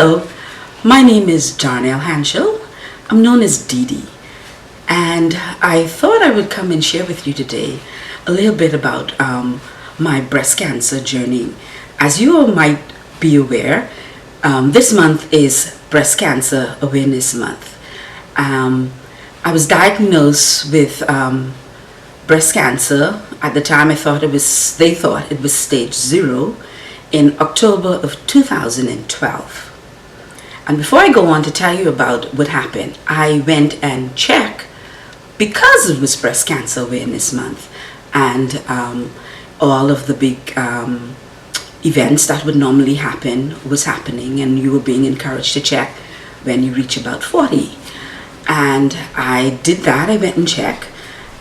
Hello, my name is Darnell Hanchell. I'm known as Dee Dee, and I thought I would come and share with you today a little bit about my breast cancer journey. As you all might be aware, this month is Breast Cancer Awareness Month. I was diagnosed with breast cancer. At the time, they thought it was stage 0 in October of 2012. And before I go on to tell you about what happened, I went and checked because it was Breast Cancer Awareness Month, and all of the big events that would normally happen was happening, and you were being encouraged to check when you reach about 40. And I did that. I went and checked,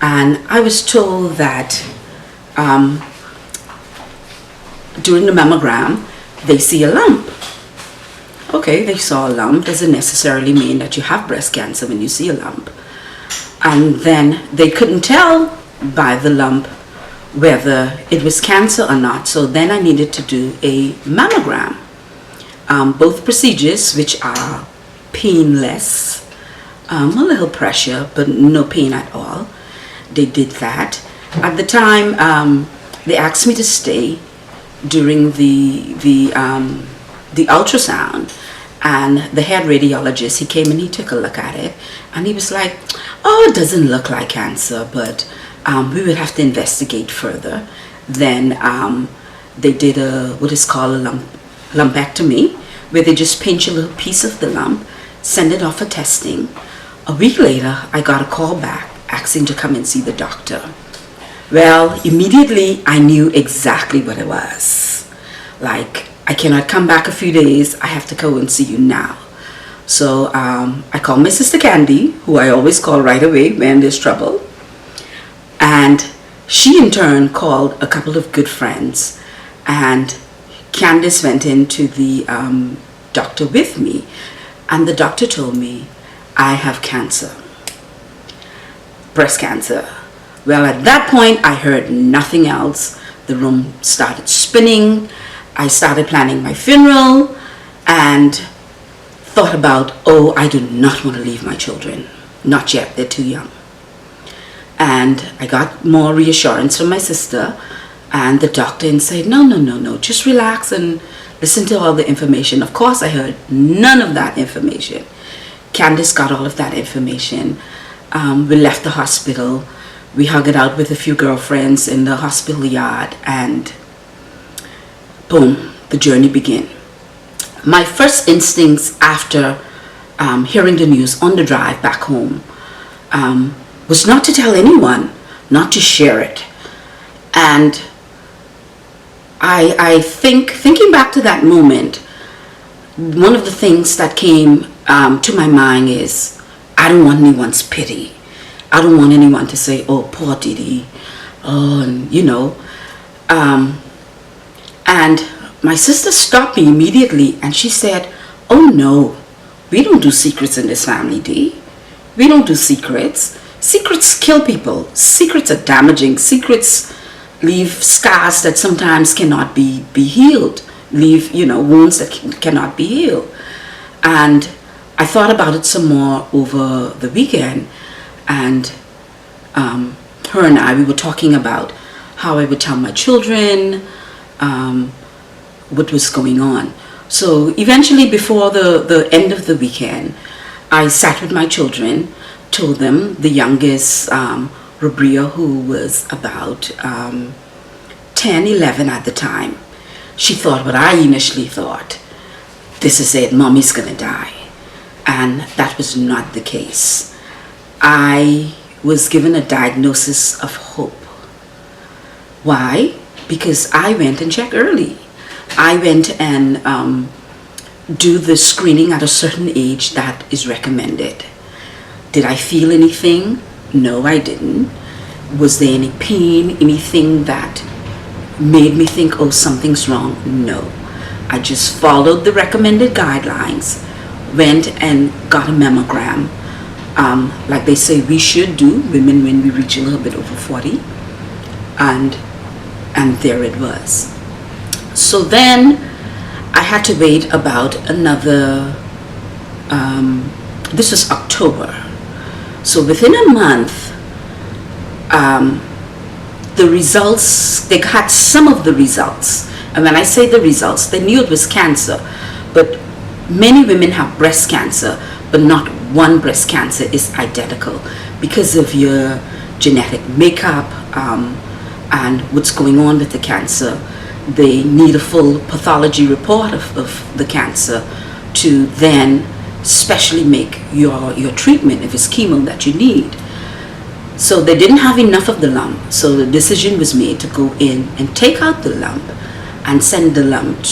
and I was told that during the mammogram they see a lump. Okay, they saw a lump. Doesn't necessarily mean that you have breast cancer when you see a lump. And then they couldn't tell by the lump whether it was cancer or not. So then I needed to do a mammogram. Both procedures, which are painless, a little pressure, but no pain at all. They did that. At the time, they asked me to stay during the ultrasound, and the head radiologist, he came and he took a look at it, and he was like, oh, it doesn't look like cancer, but we would have to investigate further. Then they did what is called a lumpectomy, where they just pinch a little piece of the lump, send it off for testing. A week later, I got a call back asking to come and see the doctor. Well, immediately I knew exactly what it was. Like, I cannot come back a few days, I have to go and see you now. So I called my sister Candy, who I always call right away when there's trouble. And she in turn called a couple of good friends, and Candice went into the doctor with me, and the doctor told me I have cancer, breast cancer. Well, at that point, I heard nothing else. The room started spinning. I started planning my funeral and thought about, oh, I do not want to leave my children. Not yet, they're too young. And I got more reassurance from my sister and the doctor, and said, no, just relax and listen to all the information. Of course, I heard none of that information. Candice got all of that information. We left the hospital. We hugged it out with a few girlfriends in the hospital yard, and boom, the journey began. My first instincts after hearing the news on the drive back home was not to tell anyone, not to share it. And thinking back to that moment, one of the things that came to my mind is, I don't want anyone's pity. I don't want anyone to say, oh, poor Dee Dee, oh, and you know. And my sister stopped me immediately, and she said, oh no, we don't do secrets in this family, Dee. We don't do secrets. Secrets kill people. Secrets are damaging. Secrets leave scars that sometimes cannot be healed. Leave, wounds that cannot be healed. And I thought about it some more over the weekend, and her and I, we were talking about how I would tell my children what was going on. So eventually, before the end of the weekend, I sat with my children, told them, the youngest, Rabria, who was about 10, 11 at the time, she thought what I initially thought. This is it, mommy's gonna die. And that was not the case. I was given a diagnosis of hope. Why? Because I went and checked early. I went and do the screening at a certain age that is recommended. Did I feel anything? No, I didn't. Was there any pain, anything that made me think, oh, something's wrong? No. I just followed the recommended guidelines, went and got a mammogram, like they say we should do, women when we reach a little bit over 40, and there it was. So then I had to wait about another, this was October. So within a month, the results, they had some of the results. And when I say the results, they knew it was cancer. But many women have breast cancer, but not one breast cancer is identical because of your genetic makeup and what's going on with the cancer. They need a full pathology report of the cancer to then specially make your treatment, if it's chemo that you need. So they didn't have enough of the lump, so the decision was made to go in and take out the lump and send the lump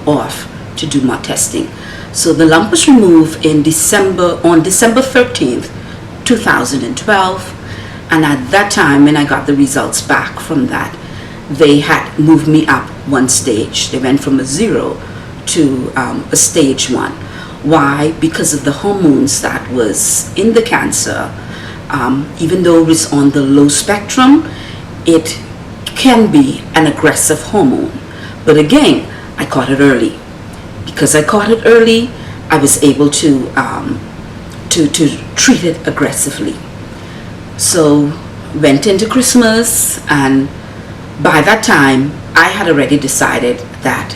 off to do more testing. So the lump was removed on December 13th, 2012, and at that time when I got the results back from that, they had moved me up one stage. They went from a 0 to a stage 1. Why? Because of the hormones that was in the cancer. Even though it's on the low spectrum, it can be an aggressive hormone. But again, I caught it early. Because I caught it early, I was able to treat it aggressively. So went into Christmas, and by that time, I had already decided that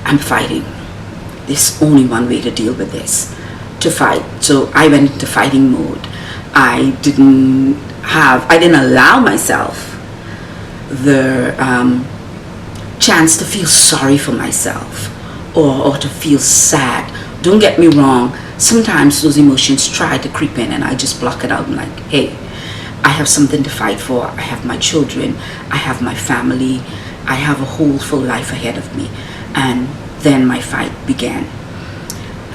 I'm fighting. There's only one way to deal with this, to fight. So I went into fighting mode. I didn't allow myself the chance to feel sorry for myself or to feel sad. Don't get me wrong, sometimes those emotions try to creep in and I just block it out. I'm like, hey, I have something to fight for. I have my children, I have my family, I have a whole full life ahead of me. And then my fight began.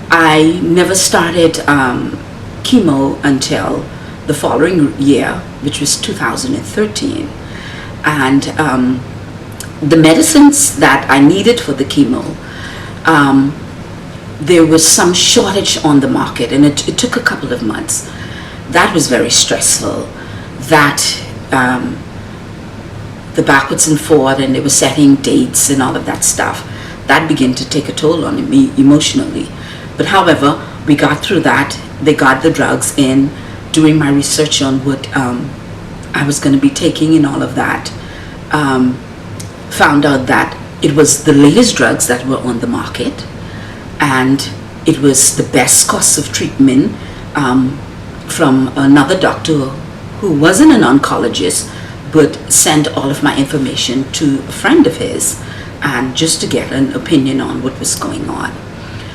I never started chemo until the following year, which was 2013. And the medicines that I needed for the chemo, there was some shortage on the market, and it took a couple of months. That was very stressful. That the backwards and forward, and they were setting dates and all of that stuff, that began to take a toll on me emotionally. But however, we got through that. They got the drugs in. Doing my research on what I was going to be taking and all of that, found out that it was the latest drugs that were on the market, and it was the best cost of treatment from another doctor who wasn't an oncologist, but sent all of my information to a friend of his, and just to get an opinion on what was going on.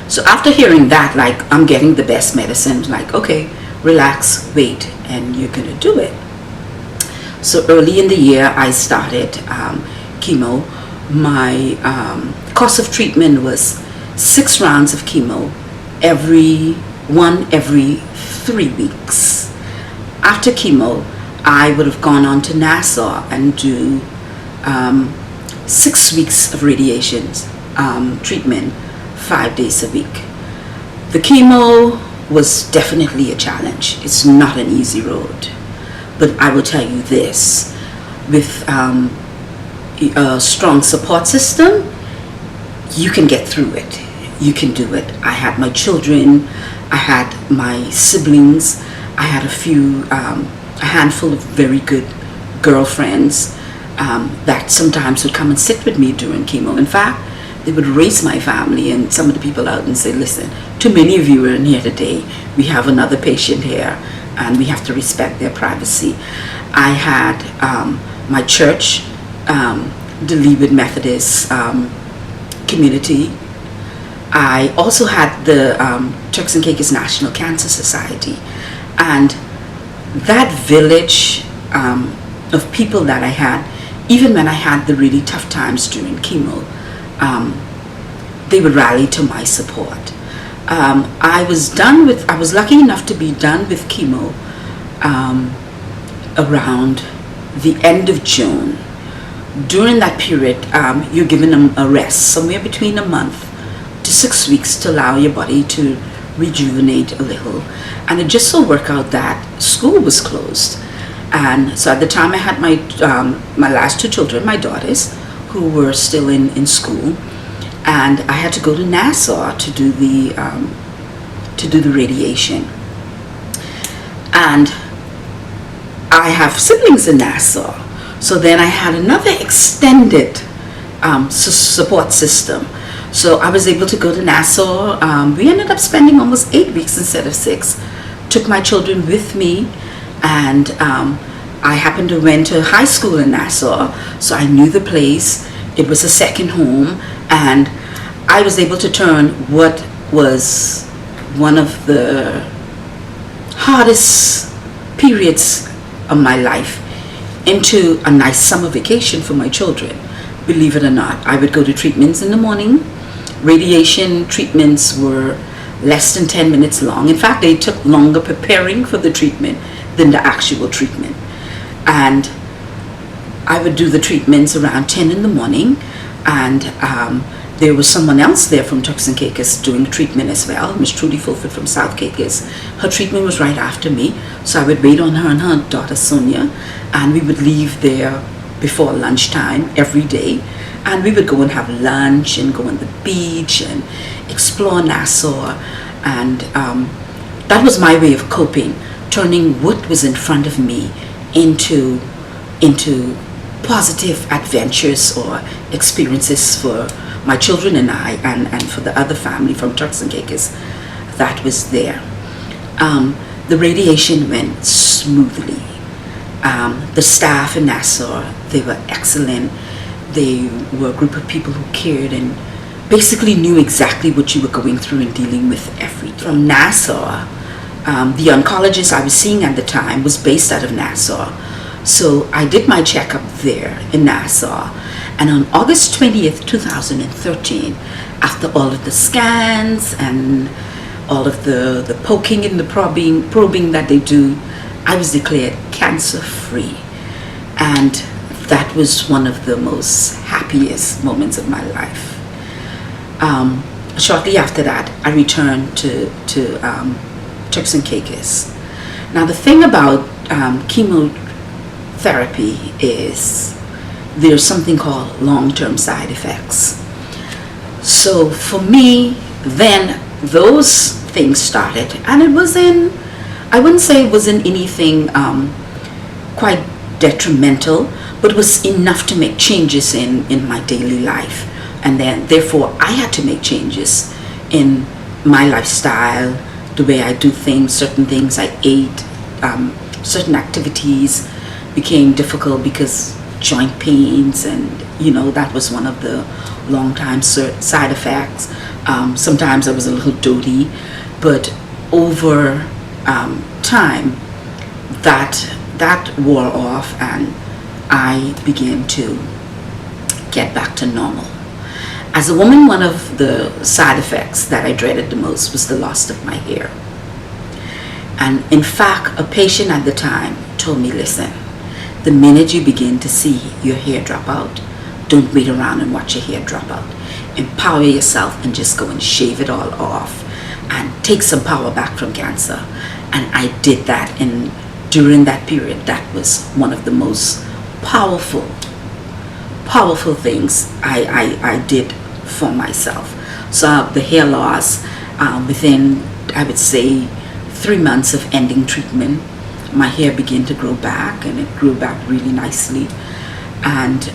So after hearing that, like, I'm getting the best medicine, like, okay, relax, wait, and you're gonna do it. So early in the year, I started chemo. My course of treatment was 6 rounds of chemo, every 3 weeks. After chemo, I would have gone on to Nassau and do 6 weeks of radiation treatment, 5 days a week. The chemo was definitely a challenge. It's not an easy road. But I will tell you this, with a strong support system, you can get through it. You can do it. I had my children, I had my siblings, I had a handful of very good girlfriends that sometimes would come and sit with me during chemo. In fact, they would raise my family and some of the people out and say, listen, too many of you are in here today. We have another patient here and we have to respect their privacy. I had my church, the Leeward Methodist community. I also had the Turks and Caicos National Cancer Society. And that village of people that I had, even when I had the really tough times during chemo, they would rally to my support. I was lucky enough to be done with chemo around the end of June. During that period, you're given a rest, somewhere between a month to 6 weeks, to allow your body to rejuvenate a little. And it just so worked out that school was closed. And so at the time I had my last 2 children, my daughters, who were still in school. and I had to go to Nassau to do the radiation. And I have siblings in Nassau, so then I had another extended support system. So I was able to go to Nassau. We ended up spending almost 8 weeks instead of 6. Took my children with me, and I happened to went to high school in Nassau, so I knew the place. It was a second home, and I was able to turn what was one of the hardest periods of my life into a nice summer vacation for my children. Believe it or not, I would go to treatments in the morning. Radiation treatments were less than 10 minutes long. In fact, they took longer preparing for the treatment than the actual treatment. And I would do the treatments around 10 in the morning, and there was someone else there from Turks and Caicos doing treatment as well, Miss Trudy Fulford from South Caicos. Her treatment was right after me, so I would wait on her and her daughter Sonia, and we would leave there before lunchtime every day, and we would go and have lunch and go on the beach and explore Nassau. And that was my way of coping, turning what was in front of me into positive adventures or experiences for my children and I, and for the other family from Turks and Caicos that was there. The radiation went smoothly. The staff in Nassau, they were excellent. They were a group of people who cared and basically knew exactly what you were going through and dealing with every day. From Nassau, the oncologist I was seeing at the time was based out of Nassau. So I did my checkup there in Nassau, and on August 20th, 2013, after all of the scans and all of the poking and the probing that they do, I was declared cancer-free. And that was one of the most happiest moments of my life. Shortly after that, I returned to Turks and Caicos. Now, the thing about chemotherapy is there's something called long-term side effects. So for me, then those things started, and it wasn't, I wouldn't say it wasn't anything quite detrimental, but it was enough to make changes in my daily life. And then therefore I had to make changes in my lifestyle, the way I do things, certain things I ate, certain activities became difficult because joint pains, and that was one of the long time side effects. Sometimes I was a little doty, but over time that wore off, and I began to get back to normal. As a woman, one of the side effects that I dreaded the most was the loss of my hair. And in fact, a patient at the time told me, listen, the minute you begin to see your hair drop out, don't wait around and watch your hair drop out. Empower yourself and just go and shave it all off and take some power back from cancer. And I did that, and during that period, that was one of the most powerful things I did for myself. So the hair loss, within, I would say, 3 months of ending treatment, my hair began to grow back, and it grew back really nicely. And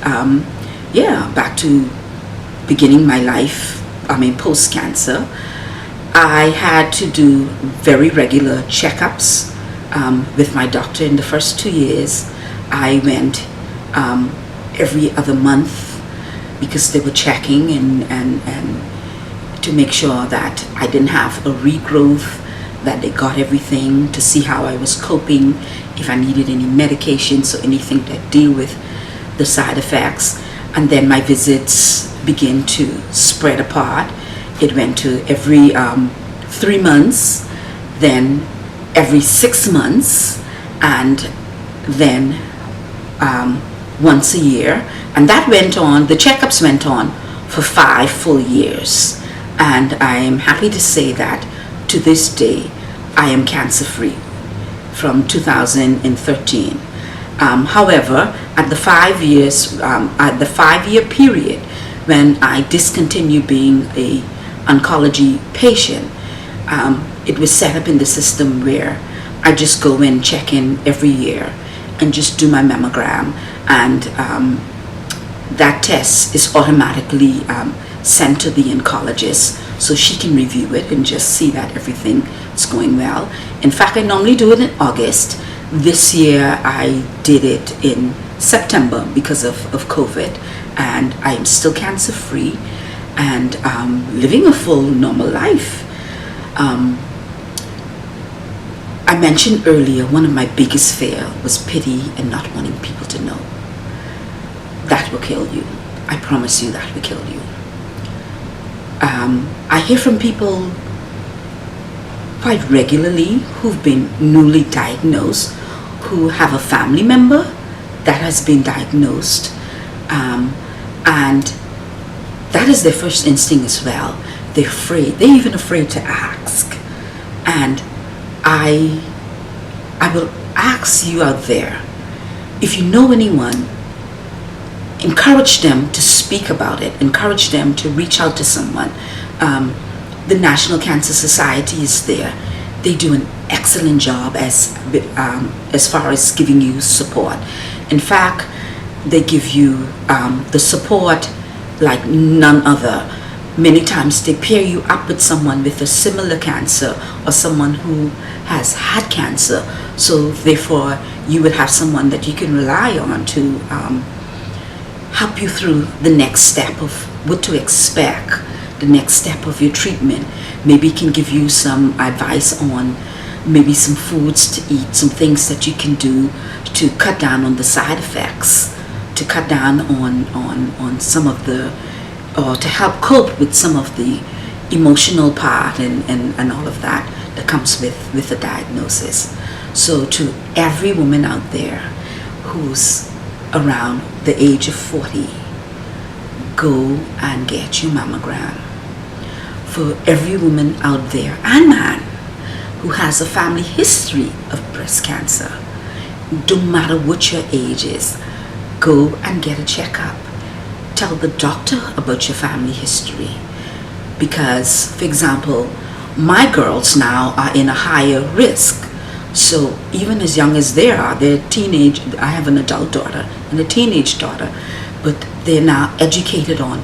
back to beginning my life, post-cancer. I had to do very regular checkups with my doctor. In the first 2 years, I went every other month because they were checking and to make sure that I didn't have a regrowth, that they got everything, to see how I was coping, if I needed any medications or anything that deal with the side effects. And then my visits began to spread apart. It went to every 3 months, then every 6 months, and then once a year. And that went on, the checkups went on for 5 full years. And I am happy to say that to this day, I am cancer-free from 2013. However, at the 5 year period, when I discontinued being a oncology patient, it was set up in the system where I just go in, check in every year, and just do my mammogram, and that test is automatically sent to the oncologist so she can review it and just see that everything is going well. In fact, I normally do it in August. This year I did it in September because of COVID, and I am still cancer free and living a full normal life. I mentioned earlier one of my biggest fear was pity and not wanting people to know. That will kill you. I promise you that will kill you. I hear from people quite regularly who've been newly diagnosed, who have a family member that has been diagnosed, and that is their first instinct as well. They're afraid. They're even afraid to ask. And I will ask you out there, if you know anyone, encourage them to speak about it. Encourage them to reach out to someone. The National Cancer Society is there. They do an excellent job as far as giving you support. In fact, they give you the support like none other. Many times they pair you up with someone with a similar cancer or someone who has had cancer. So therefore, you would have someone that you can rely on to help you through the next step of what to expect, the next step of your treatment. Maybe can give you some advice on maybe some foods to eat, some things that you can do to cut down on the side effects, to cut down on some of the, or to help cope with some of the emotional part and all of that comes with the diagnosis. So to every woman out there who's around the age of 40, go and get your mammogram. For every woman out there and man who has a family history of breast cancer, don't matter what your age is, go and get a checkup. Tell the doctor about your family history. Because, for example, my girls now are in a higher risk. So even as young as they are, they're teenage. I have an adult daughter and a teenage daughter, but they're now educated on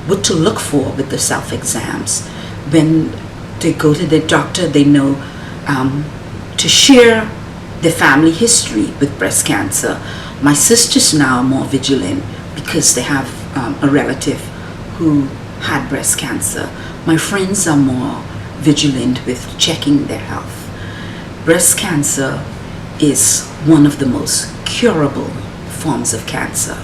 what to look for with the self-exams. When they go to the doctor, they know to share their family history with breast cancer. My sisters now are more vigilant because they have a relative who had breast cancer. My friends are more vigilant with checking their health. Breast cancer is one of the most curable forms of cancer.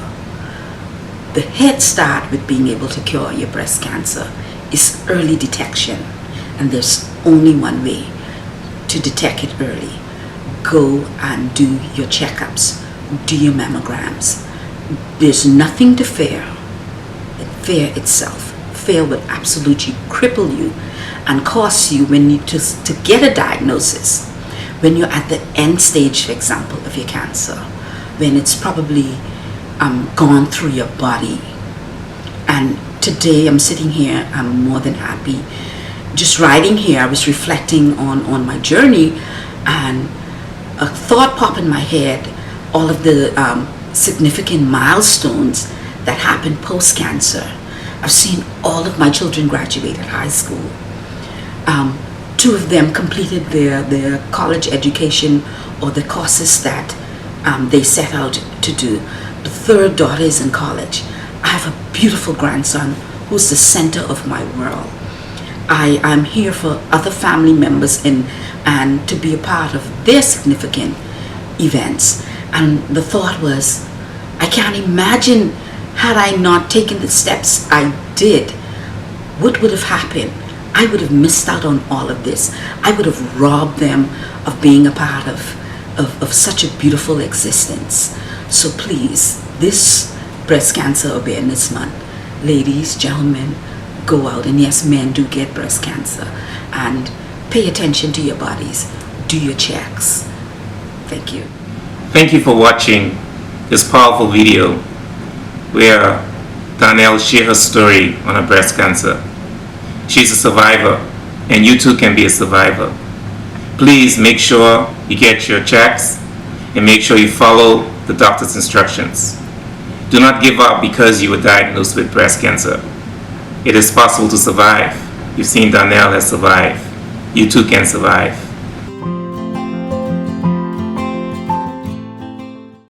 The head start with being able to cure your breast cancer is early detection, and there's only one way to detect it early. Go and do your checkups, do your mammograms. There's nothing to fear. Fear itself. Fear would absolutely cripple you and cost you when you to get a diagnosis. When you're at the end stage, for example, of your cancer, when it's probably gone through your body. And today I'm sitting here, I'm more than happy. Just riding here, I was reflecting on my journey, and a thought popped in my head, all of the significant milestones that happened post-cancer. I've seen all of my children graduate at high school. 2 of them completed their college education or the courses that they set out to do. The 3rd daughter is in college. I have a beautiful grandson who's the center of my world. I'm here for other family members and to be a part of their significant events. And the thought was, I can't imagine, had I not taken the steps I did, what would have happened? I would have missed out on all of this. I would have robbed them of being a part of such a beautiful existence. So please, this Breast Cancer Awareness Month, ladies, gentlemen, go out, and yes, men do get breast cancer, and pay attention to your bodies. Do your checks. Thank you. Thank you for watching this powerful video where Darnell share her story on her breast cancer. She's a survivor, and you too can be a survivor. Please make sure you get your checks and make sure you follow the doctor's instructions. Do not give up because you were diagnosed with breast cancer. It is possible to survive. You've seen Darnell has survived. You too can survive.